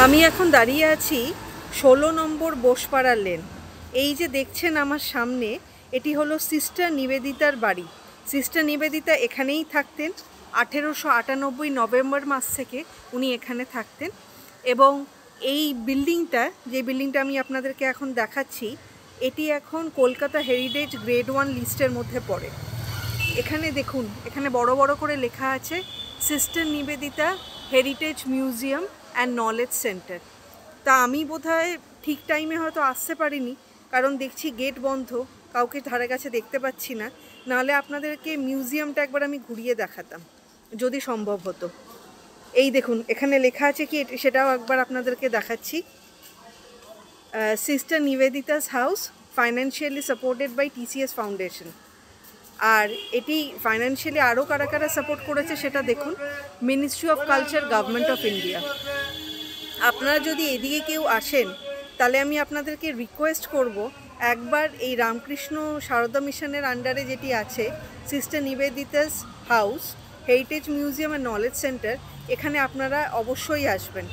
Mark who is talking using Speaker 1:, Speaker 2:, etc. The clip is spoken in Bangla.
Speaker 1: আমি এখন দাঁড়িয়ে আছি 16 নম্বর বোসপাড়া লেন। এই যে দেখছেন আমার সামনে, এটি হলো সিস্টার নিবেদিতার বাড়ি। সিস্টার নিবেদিতা এখানেই থাকতেন। 1898 নভেম্বর মাস থেকে উনি এখানে থাকতেন। এবং এই বিল্ডিংটা, যে বিল্ডিংটা আমি আপনাদেরকে এখন দেখাচ্ছি, এটি এখন কলকাতা হেরিটেজ গ্রেড 1 লিস্টের মধ্যে পড়ে। এখানে দেখুন, এখানে বড় বড় করে লেখা আছে sister Nivedita heritage museum and knowledge centre. তা আমি বোধহয় ঠিক টাইমে হয়তো আসতে পারিনি, কারণ দেখছি গেট বন্ধ, কাউকে ধারে কাছে দেখতে পাচ্ছি না। নাহলে আপনাদেরকে মিউজিয়ামটা একবার আমি ঘুরিয়ে দেখাতাম যদি সম্ভব হতো। এই দেখুন, এখানে লেখা আছে কি, সেটাও একবার আপনাদেরকে দেখাচ্ছি। Sister Nivedita's house financially supported by TCS foundation. আর এটি ফাইন্যান্সিয়ালি আরও কারা কারা সাপোর্ট করেছে সেটা দেখুন। Ministry of culture, government of India. আপনারা যদি এদিকে কেউ আসেন, তাহলে আমি আপনাদেরকে রিকোয়েস্ট করব, একবার এই রামকৃষ্ণ সারদা মিশনের আন্ডারে যেটি আছে sister Nivedita's house heritage museum and knowledge centre, এখানে আপনারা অবশ্যই আসবেন।